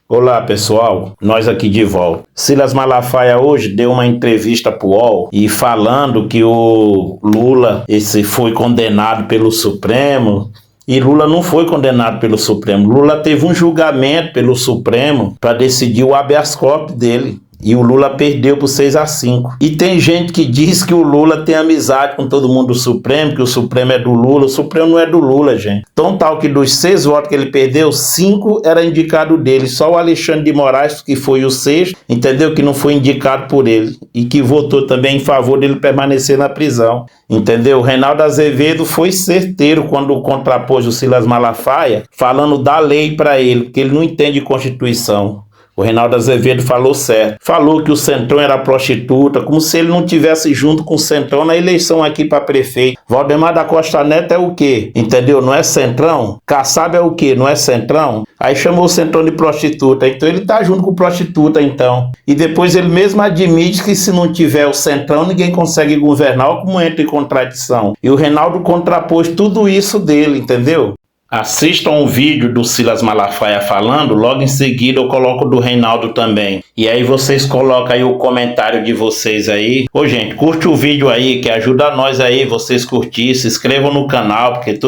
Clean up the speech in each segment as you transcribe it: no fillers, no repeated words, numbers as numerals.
Olá pessoal, nós aqui de volta. Silas Malafaia hoje deu uma entrevista pro UOL e falando que o Lula foi condenado pelo Supremo. E Lula não foi condenado pelo Supremo. Lula teve um julgamento pelo Supremo para decidir o habeas corpus dele. E o Lula perdeu por 6-5. E tem gente que diz que o Lula tem amizade com todo mundo do Supremo, que o Supremo é do Lula. O Supremo não é do Lula, gente. Então tal que dos 6 votos que ele perdeu, 5 era indicado dele. Só o Alexandre de Moraes, que foi o 6º, entendeu? Que não foi indicado por ele. E que votou também em favor dele permanecer na prisão. Entendeu? O Reinaldo Azevedo foi certeiro quando contrapôs o Silas Malafaia, falando da lei para ele, porque ele não entende Constituição. O Reinaldo Azevedo falou certo. Falou que o Centrão era prostituta, como se ele não tivesse junto com o Centrão na eleição aqui para prefeito. Valdemar da Costa Neto é o quê? Entendeu? Não é Centrão? Kassab é o quê? Não é Centrão? Aí chamou o Centrão de prostituta. Então ele tá junto com prostituta, então. E depois ele mesmo admite que se não tiver o Centrão, ninguém consegue governar. Olha como entra em contradição. E o Reinaldo contrapôs tudo isso dele, entendeu? Assistam um vídeo do Silas Malafaia falando, logo em seguida eu coloco do Reinaldo também. E aí vocês colocam aí o comentário de vocês aí. Ô gente, curte o vídeo aí, que ajuda nós aí, vocês curtir, se inscrevam no canal, porque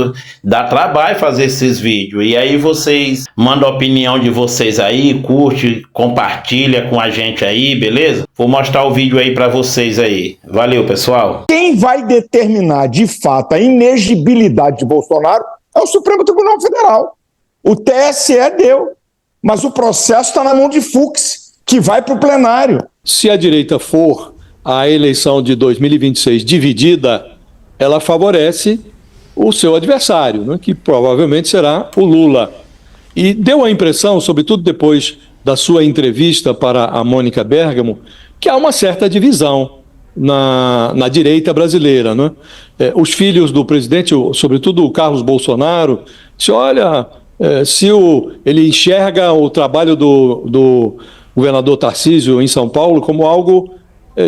dá trabalho fazer esses vídeos. E aí vocês mandam a opinião de vocês aí, curte, compartilha com a gente aí, beleza? Vou mostrar o vídeo aí pra vocês aí. Valeu, pessoal. Quem vai determinar de fato a inegibilidade de Bolsonaro é o Supremo Tribunal Federal. O TSE deu, mas o processo está na mão de Fux, que vai para o plenário. Se a direita for a eleição de 2026 dividida, ela favorece o seu adversário, né, que provavelmente será o Lula. E deu a impressão, sobretudo depois da sua entrevista para a Mônica Bergamo, que há uma certa divisão na direita brasileira, né? Os filhos do presidente, sobretudo o Carlos Bolsonaro, disse, olha, se ele enxerga o trabalho do governador Tarcísio em São Paulo como algo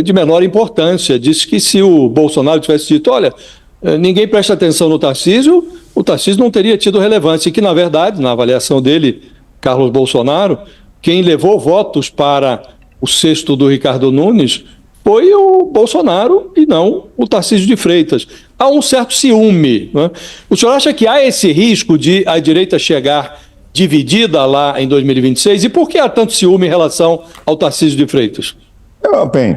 de menor importância. Disse que se o Bolsonaro tivesse dito, olha, ninguém presta atenção no Tarcísio, o Tarcísio não teria tido relevância. E que, na verdade, na avaliação dele, Carlos Bolsonaro, quem levou votos para o cesto do Ricardo Nunes foi o Bolsonaro e não o Tarcísio de Freitas. Há um certo ciúme, né? O senhor acha que há esse risco de a direita chegar dividida lá em 2026? E por que há tanto ciúme em relação ao Tarcísio de Freitas? Bem,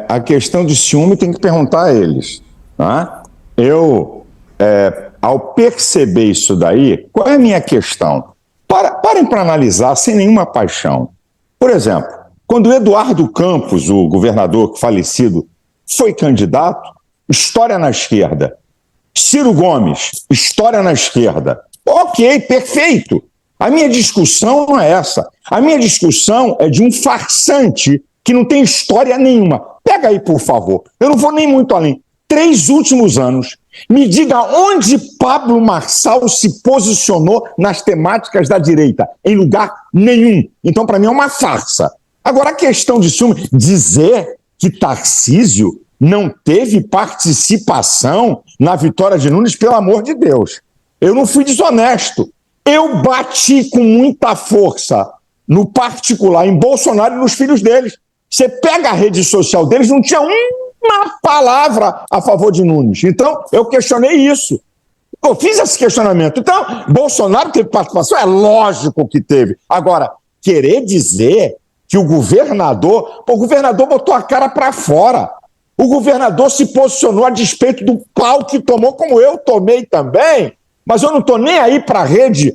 a questão de ciúme tem que perguntar a eles. Tá? Ao perceber isso daí, qual é a minha questão? Parem para analisar sem nenhuma paixão. Por exemplo, quando o Eduardo Campos, o governador falecido, foi candidato, história na esquerda. Ciro Gomes, história na esquerda. Ok, perfeito. A minha discussão não é essa. A minha discussão é de um farsante que não tem história nenhuma. Pega aí, por favor. Eu não vou nem muito além. 3 últimos anos. Me diga onde Pablo Marçal se posicionou nas temáticas da direita. Em lugar nenhum. Então, para mim, é uma farsa. Agora, a questão de ciúme, dizer que Tarcísio não teve participação na vitória de Nunes, pelo amor de Deus. Eu não fui desonesto. Eu bati com muita força no particular, em Bolsonaro e nos filhos deles. Você pega a rede social deles, não tinha uma palavra a favor de Nunes. Então, eu questionei isso. Eu fiz esse questionamento. Então, Bolsonaro teve participação? É lógico que teve. Agora, querer dizer que o governador botou a cara para fora. O governador se posicionou a despeito do pau que tomou, como eu tomei também, mas eu não estou nem aí para a rede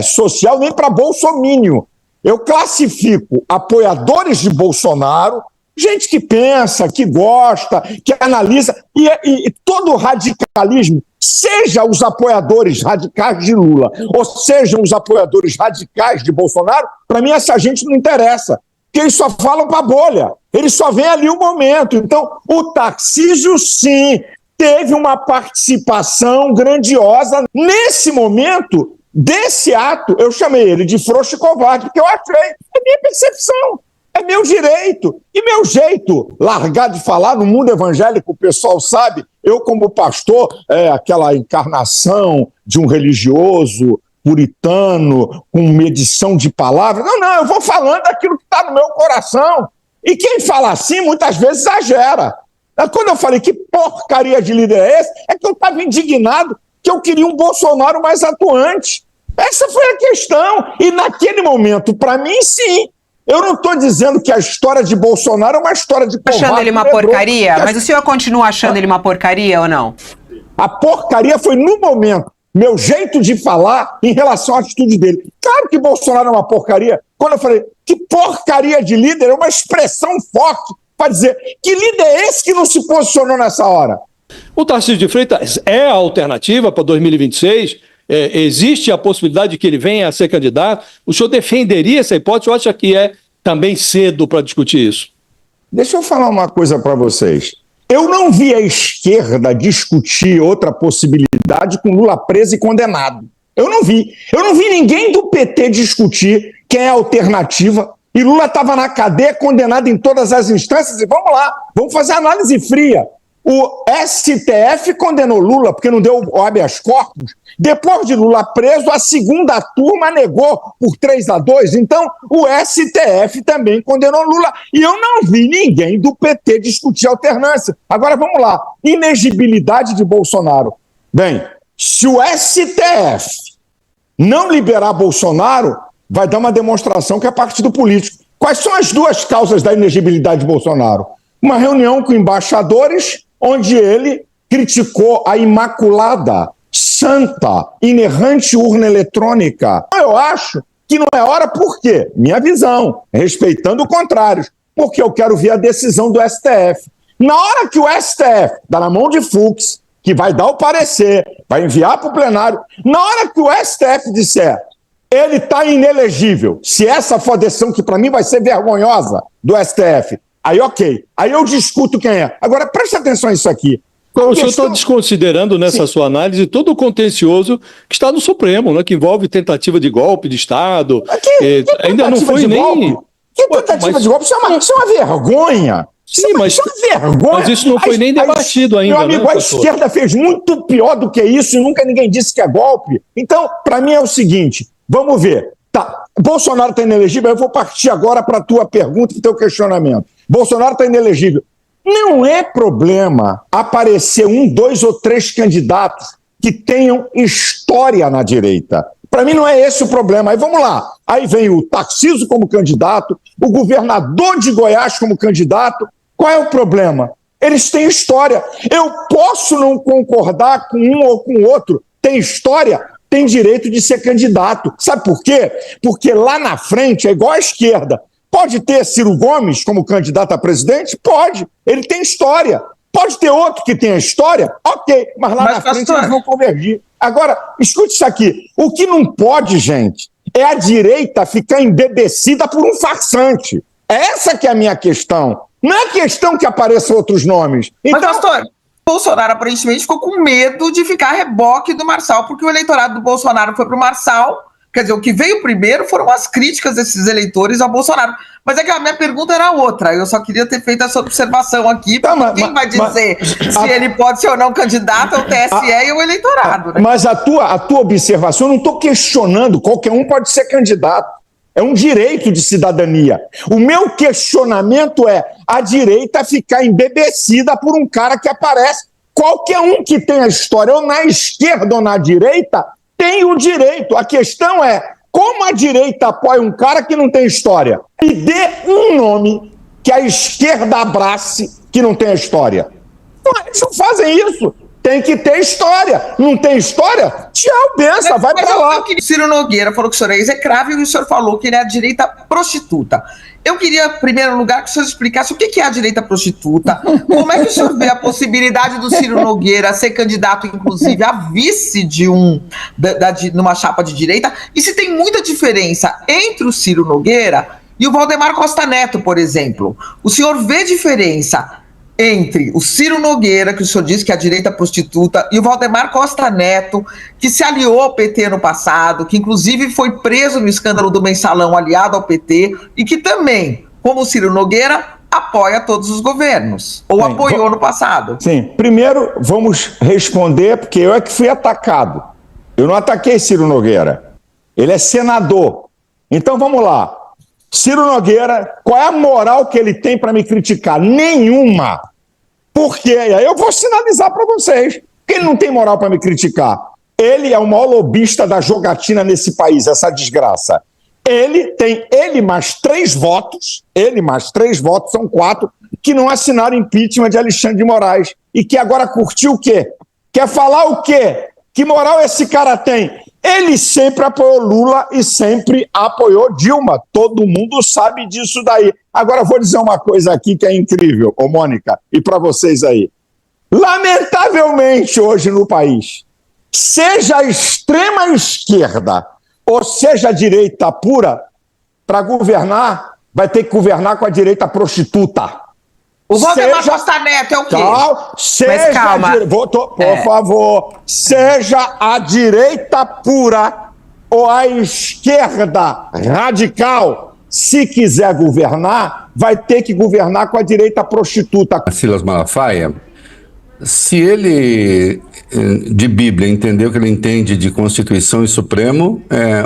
social, nem para bolsomínio. Eu classifico apoiadores de Bolsonaro, gente que pensa, que gosta, que analisa, e todo o radicalismo, seja os apoiadores radicais de Lula, ou sejam os apoiadores radicais de Bolsonaro, para mim essa gente não interessa, porque eles só falam para a bolha, eles só veem ali o momento. Então, o Tarcísio, sim, teve uma participação grandiosa nesse momento desse ato. Eu chamei ele de frouxo e covarde, porque eu achei, é minha percepção. É meu direito. E meu jeito, largar de falar no mundo evangélico, o pessoal sabe, eu como pastor, aquela encarnação de um religioso, puritano, com medição de palavras. Não, eu vou falando aquilo que está no meu coração. E quem fala assim, muitas vezes exagera. Quando eu falei que porcaria de líder é esse, é que eu estava indignado que eu queria um Bolsonaro mais atuante. Essa foi a questão. E naquele momento, para mim, sim. Eu não estou dizendo que a história de Bolsonaro é uma história de covarde. Achando ele uma porcaria? Mas o senhor continua achando ele uma porcaria ou não? A porcaria foi no momento, meu jeito de falar em relação à atitude dele. Claro que Bolsonaro é uma porcaria. Quando eu falei que porcaria de líder, é uma expressão forte para dizer que líder é esse que não se posicionou nessa hora. O Tarcísio de Freitas é a alternativa para 2026? Existe a possibilidade de que ele venha a ser candidato? O senhor defenderia essa hipótese ou acha que é também cedo para discutir isso? Deixa eu falar uma coisa para vocês. Eu não vi a esquerda discutir outra possibilidade com Lula preso e condenado. Eu não vi. Eu não vi ninguém do PT discutir quem é a alternativa. E Lula estava na cadeia, condenado em todas as instâncias. E vamos lá, vamos fazer análise fria. O STF condenou Lula porque não deu o habeas corpus. Depois de Lula preso, a segunda turma negou por 3-2. Então, o STF também condenou Lula. E eu não vi ninguém do PT discutir alternância. Agora, vamos lá. Inegibilidade de Bolsonaro. Bem, se o STF não liberar Bolsonaro, vai dar uma demonstração que é partido político. Quais são as duas causas da inegibilidade de Bolsonaro? Uma reunião com embaixadores, onde ele criticou a imaculada, santa, inerrante urna eletrônica. Eu acho que não é hora, por quê? Minha visão, respeitando contrários, porque eu quero ver a decisão do STF. Na hora que o STF dá na mão de Fux, que vai dar o parecer, vai enviar para o plenário, na hora que o STF disser ele está inelegível, se essa for a decisão que para mim vai ser vergonhosa do STF, aí ok, aí eu discuto quem é. Agora preste atenção nisso aqui. O senhor está desconsiderando nessa sua análise todo o contencioso que está no Supremo, né, que envolve tentativa de golpe de Estado. Que ainda não foi nem... Golpe? Que tentativa de golpe? Isso é uma vergonha. Sim, mas isso não foi nem debatido ainda. Meu amigo, né, a esquerda fez muito pior do que isso e nunca ninguém disse que é golpe. Então, para mim é o seguinte, vamos ver. Tá, Bolsonaro está inelegível, eu vou partir agora para a tua pergunta e para o teu questionamento. Bolsonaro está inelegível. Não é problema aparecer 1, 2 ou 3 candidatos que tenham história na direita. Para mim não é esse o problema. Aí vamos lá. Aí vem o Tarcísio como candidato, o governador de Goiás como candidato. Qual é o problema? Eles têm história. Eu posso não concordar com um ou com o outro. Tem história, tem direito de ser candidato. Sabe por quê? Porque lá na frente é igual à esquerda. Pode ter Ciro Gomes como candidato a presidente? Pode. Ele tem história. Pode ter outro que tenha história? Ok. Mas lá na frente eles vão convergir. Agora, escute isso aqui. O que não pode, gente, é a direita ficar embebecida por um farsante. Essa que é a minha questão. Não é questão que apareçam outros nomes. Então... Mas, pastor, Bolsonaro aparentemente ficou com medo de ficar a reboque do Marçal, porque o eleitorado do Bolsonaro foi para o Marçal. Quer dizer, o que veio primeiro foram as críticas desses eleitores ao Bolsonaro. Mas é que a minha pergunta era outra. Eu só queria ter feito essa observação aqui, porque quem vai dizer se ele pode ser ou não candidato ao TSE e ao eleitorado. Né? Mas a tua observação, eu não estou questionando. Qualquer um pode ser candidato. É um direito de cidadania. O meu questionamento é a direita ficar embebecida por um cara que aparece. Qualquer um que tenha história, ou na esquerda ou na direita, tem o direito. A questão é como a direita apoia um cara que não tem história. E dê um nome que a esquerda abrace que não tem história. Não, eles não fazem isso. Tem que ter história. Não tem história? Tchau, benção, vai pra lá. Ciro Nogueira falou que o senhor é execrável e o senhor falou que ele é a direita prostituta. Eu queria, em primeiro lugar, que o senhor explicasse o que é a direita prostituta, como é que o senhor vê a possibilidade do Ciro Nogueira ser candidato, inclusive, a vice de numa chapa de direita, e se tem muita diferença entre o Ciro Nogueira e o Valdemar Costa Neto, por exemplo. O senhor vê diferença entre o Ciro Nogueira, que o senhor disse que é a direita prostituta, e o Valdemar Costa Neto, que se aliou ao PT no passado, que inclusive foi preso no escândalo do Mensalão aliado ao PT, e que também, como o Ciro Nogueira, apoia todos os governos, ou apoiou no passado. Sim, primeiro vamos responder, porque eu é que fui atacado. Eu não ataquei Ciro Nogueira. Ele é senador. Então vamos lá. Ciro Nogueira, qual é a moral que ele tem para me criticar? Nenhuma. Por quê? Eu vou sinalizar para vocês que ele não tem moral para me criticar. Ele é o maior lobista da jogatina nesse país, essa desgraça. Ele mais 3 votos, são 4, que não assinaram impeachment de Alexandre de Moraes. E que agora curtiu o quê? Quer falar o quê? Que moral esse cara tem? Ele sempre apoiou Lula e sempre apoiou Dilma. Todo mundo sabe disso daí. Agora eu vou dizer uma coisa aqui que é incrível, ô Mônica, e para vocês aí. Lamentavelmente hoje no país, seja a extrema esquerda ou seja a direita pura, para governar, vai ter que governar com a direita prostituta. O Valdemar Costa Neto é o quê? Seja calma. Por favor, seja a direita pura ou a esquerda radical, se quiser governar, vai ter que governar com a direita prostituta. Silas Malafaia, se ele de Bíblia entendeu o que ele entende de Constituição e Supremo,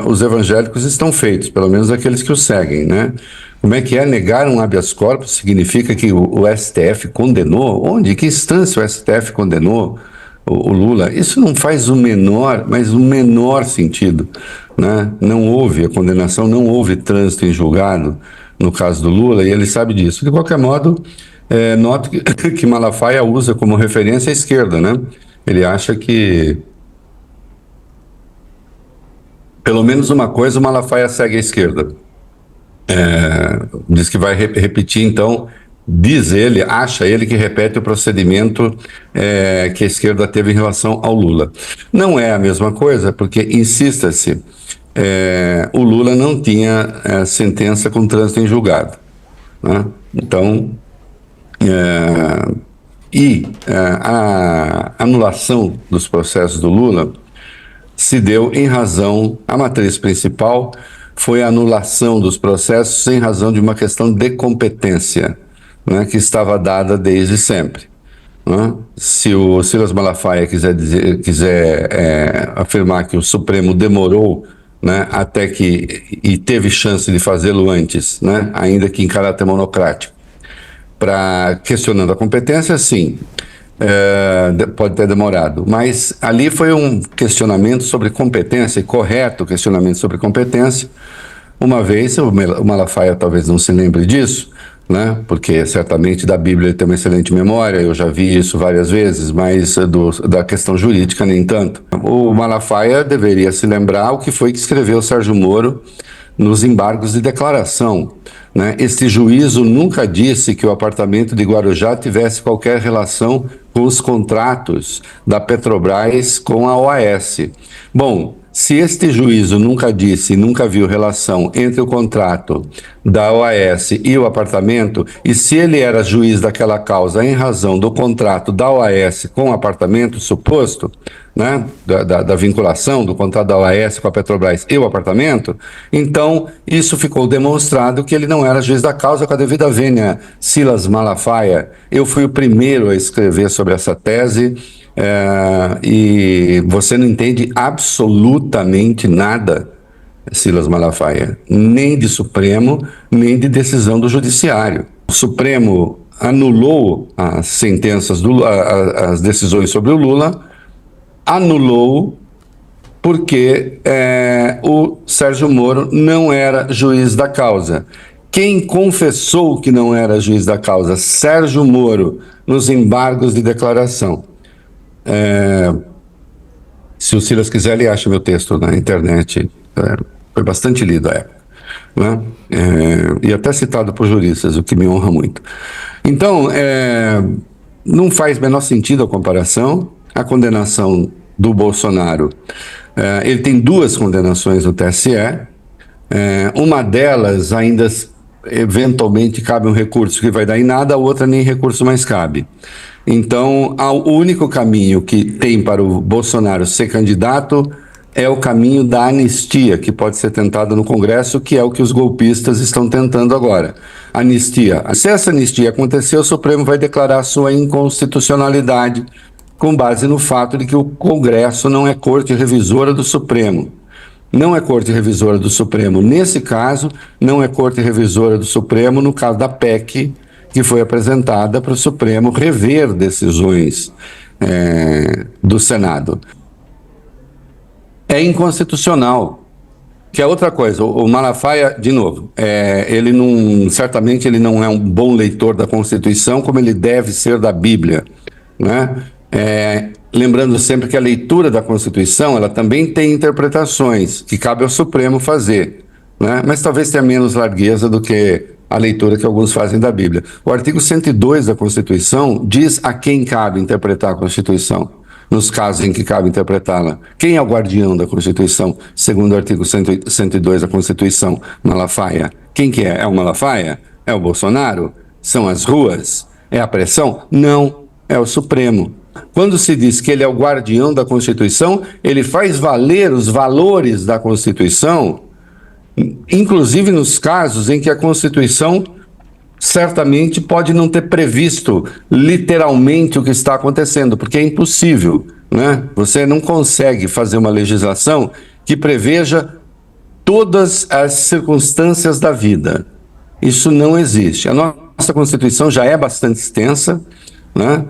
os evangélicos estão feitos, pelo menos aqueles que o seguem, né? Como é que é negar um habeas corpus? Significa que o STF condenou? Onde? Em que instância o STF condenou o Lula? Isso não faz o menor sentido, né? Não houve a condenação, não houve trânsito em julgado no caso do Lula, e ele sabe disso. De qualquer modo, noto que Malafaia usa como referência a esquerda, né? Ele acha que pelo menos uma coisa o Malafaia segue à esquerda. Diz que vai repetir, então, acha ele que repete o procedimento que a esquerda teve em relação ao Lula. Não é a mesma coisa, porque, insista-se, o Lula não tinha sentença com trânsito em julgado, né? Então, a anulação dos processos do Lula se deu em razão, a matriz principal foi a anulação dos processos em razão de uma questão de competência, né, que estava dada desde sempre, né? Se o Silas Malafaia quiser afirmar que o Supremo demorou, né, até que, e teve chance de fazê-lo antes, né, ainda que em caráter monocrático, para questionando a competência, sim, pode ter demorado, mas ali foi um questionamento sobre competência, correto questionamento sobre competência. Uma vez, o Malafaia talvez não se lembre disso, né? Porque certamente da Bíblia ele tem uma excelente memória, eu já vi isso várias vezes, mas da questão jurídica nem tanto. O Malafaia deveria se lembrar o que foi que escreveu Sérgio Moro nos embargos de declaração, né? Este juízo nunca disse que o apartamento de Guarujá tivesse qualquer relação com os contratos da Petrobras com a OAS. Bom, se este juízo nunca disse, nunca viu relação entre o contrato da OAS e o apartamento, e se ele era juiz daquela causa em razão do contrato da OAS com o apartamento suposto, né, da vinculação do contrato da OAS com a Petrobras e o apartamento, então isso ficou demonstrado que ele não era juiz da causa com a devida vênia. Silas Malafaia, eu fui o primeiro a escrever sobre essa tese, e você não entende absolutamente nada, Silas Malafaia, nem de Supremo, nem de decisão do Judiciário. O Supremo anulou as sentenças, as decisões sobre o Lula, anulou porque o Sérgio Moro não era juiz da causa. Quem confessou que não era juiz da causa? Sérgio Moro, nos embargos de declaração. Se o Silas quiser, ele acha meu texto na internet. Foi bastante lido à época, né? E até citado por juristas, o que me honra muito. Então, não faz menor sentido a comparação. A condenação do Bolsonaro, ele tem 2 condenações no TSE, uma delas ainda eventualmente cabe um recurso que vai dar em nada, a outra nem recurso mais cabe. Então, o único caminho que tem para o Bolsonaro ser candidato é o caminho da anistia, que pode ser tentado no Congresso, que é o que os golpistas estão tentando agora. Anistia. Se essa anistia acontecer, o Supremo vai declarar sua inconstitucionalidade com base no fato de que o Congresso não é corte revisora do Supremo. não é corte revisora do Supremo nesse caso, não é corte revisora do Supremo no caso da PEC, que foi apresentada para o Supremo rever decisões do Senado. É inconstitucional. Que é outra coisa, o Malafaia, de novo, ele não, certamente ele não é um bom leitor da Constituição, como ele deve ser da Bíblia, né? Lembrando sempre que a leitura da Constituição, ela também tem interpretações que cabe ao Supremo fazer, né? Mas talvez tenha menos largueza do que a leitura que alguns fazem da Bíblia. O artigo 102 da Constituição diz a quem cabe interpretar a Constituição, nos casos em que cabe interpretá-la. Quem é o guardião da Constituição, segundo o artigo 102 da Constituição? Malafaia. Quem que é? É o Malafaia? É o Bolsonaro? São as ruas? É a pressão? Não, é o Supremo. Quando se diz que ele é o guardião da Constituição, ele faz valer os valores da Constituição, inclusive nos casos em que a Constituição certamente pode não ter previsto literalmente o que está acontecendo, porque é impossível, né? Você não consegue fazer uma legislação que preveja todas as circunstâncias da vida. Isso não existe. A nossa Constituição já é bastante extensa, né?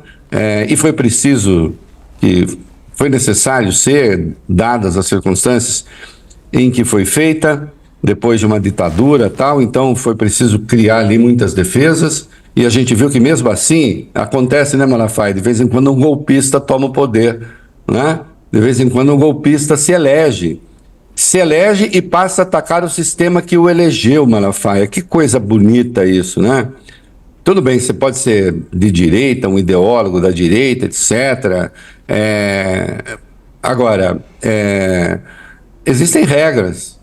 E foi preciso, foi necessário ser, dadas as circunstâncias em que foi feita, depois de uma ditadura tal, então foi preciso criar ali muitas defesas, e a gente viu que mesmo assim, acontece, né, Malafaia, de vez em quando um golpista toma o poder, né? De vez em quando um golpista se elege e passa a atacar o sistema que o elegeu, Malafaia. Que coisa bonita isso, né? Tudo bem, você pode ser de direita, um ideólogo da direita, etc. Agora, existem regras,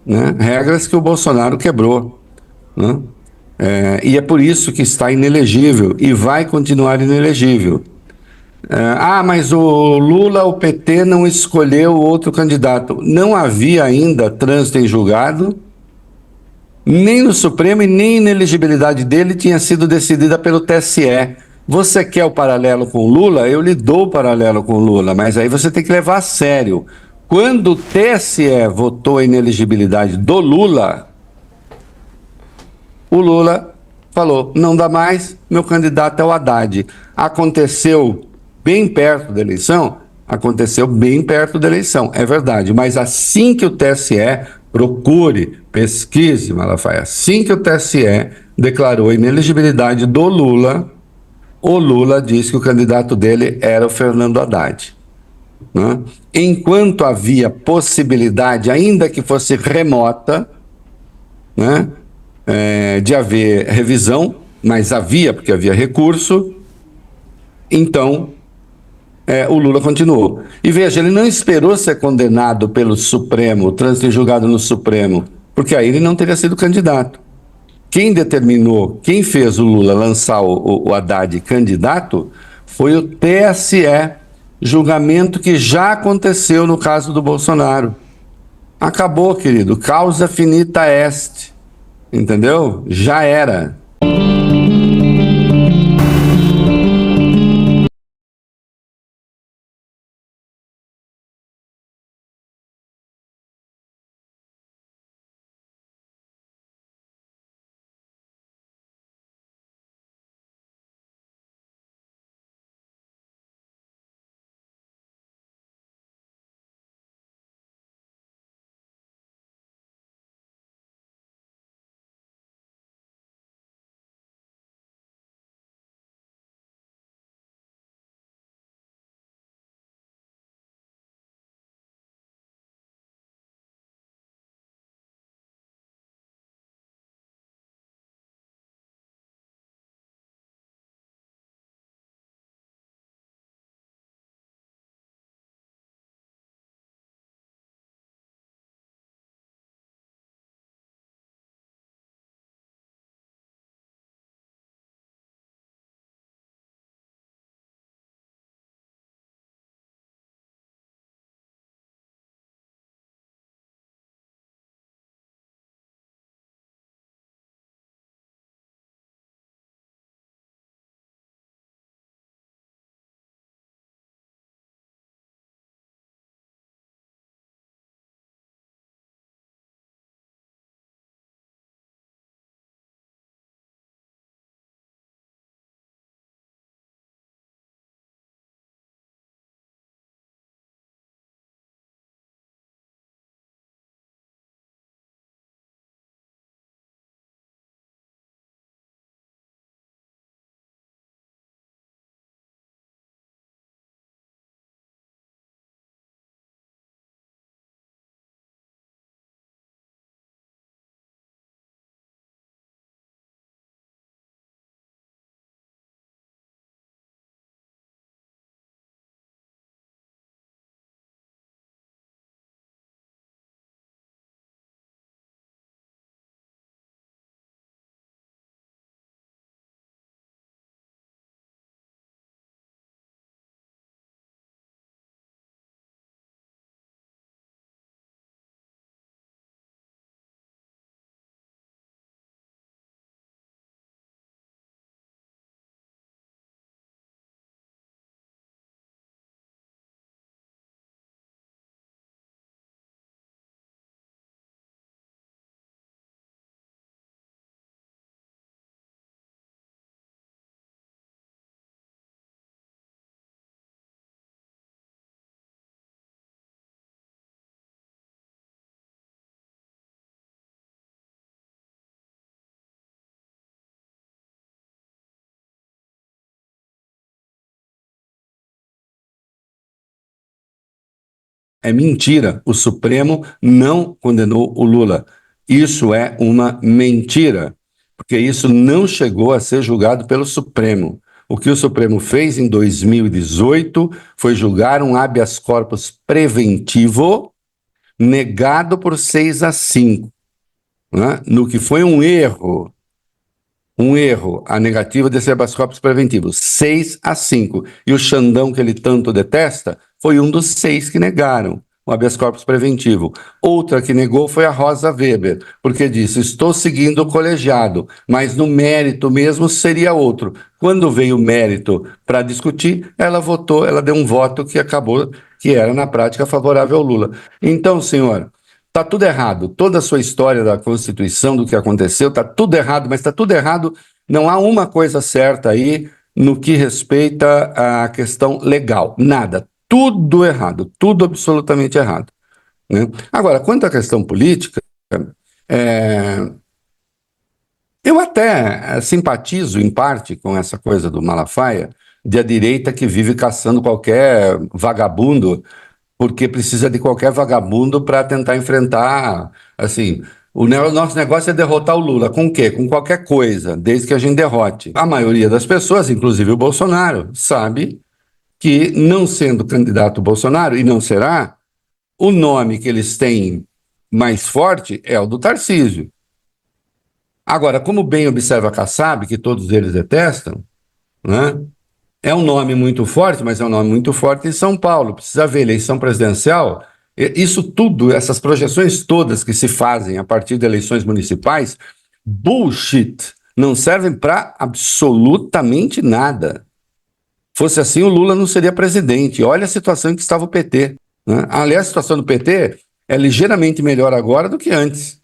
né? Regras que o Bolsonaro quebrou, né? E é por isso que está inelegível e vai continuar inelegível. Mas o Lula, o PT não escolheu outro candidato. Não havia ainda trânsito em julgado, nem no Supremo e nem a inelegibilidade dele tinha sido decidida pelo TSE. Você quer o paralelo com o Lula? Eu lhe dou o paralelo com o Lula, mas aí você tem que levar a sério. Quando o TSE votou a inelegibilidade do Lula, o Lula falou, não dá mais, meu candidato é o Haddad. Aconteceu bem perto da eleição? Aconteceu bem perto da eleição, é verdade. Mas assim que o TSE, procure, pesquise, Malafaia, assim que o TSE declarou a inelegibilidade do Lula, o Lula disse que o candidato dele era o Fernando Haddad, né? Enquanto havia possibilidade, ainda que fosse remota, né, de haver revisão, mas havia, porque havia recurso, então o Lula continuou. E veja, ele não esperou ser condenado pelo Supremo, o trânsito em julgado no Supremo, porque aí ele não teria sido candidato. Quem determinou, quem fez o Lula lançar o Haddad candidato foi o TSE, julgamento que já aconteceu no caso do Bolsonaro. Acabou, querido, causa finita est, entendeu? Já era. É mentira. O Supremo não condenou o Lula. Isso é uma mentira, porque isso não chegou a ser julgado pelo Supremo. O que o Supremo fez em 2018 foi julgar um habeas corpus preventivo negado por 6-5, né? No que foi um erro, a negativa desse habeas corpus preventivo, 6-5. E o Xandão, que ele tanto detesta, foi um dos 6 que negaram o habeas corpus preventivo. Outra que negou foi a Rosa Weber, porque disse, estou seguindo o colegiado, mas no mérito mesmo seria outro. Quando veio o mérito para discutir, ela votou, ela deu um voto que acabou, que era na prática favorável ao Lula. Então, senhor, está tudo errado. Toda a sua história da Constituição, do que aconteceu, está tudo errado, mas está tudo errado. Não há uma coisa certa aí no que respeita à questão legal. Nada. Tudo errado. Tudo absolutamente errado, né? Agora, quanto à questão política, eu até simpatizo, em parte, com essa coisa do Malafaia, de a direita que vive caçando qualquer vagabundo porque precisa de qualquer vagabundo para tentar enfrentar, assim, nosso negócio é derrotar o Lula. Com o quê? Com qualquer coisa, desde que a gente derrote. A maioria das pessoas, inclusive o Bolsonaro, sabe que, não sendo candidato Bolsonaro, e não será, o nome que eles têm mais forte é o do Tarcísio. Agora, como bem observa Kassab, que todos eles detestam, né? É um nome muito forte, mas é um nome muito forte em São Paulo. Precisa ver, eleição presidencial, isso tudo, essas projeções todas que se fazem a partir de eleições municipais, bullshit, não servem para absolutamente nada. Fosse assim, o Lula não seria presidente. Olha a situação em que estava o PT, né? Aliás, a situação do PT é ligeiramente melhor agora do que antes.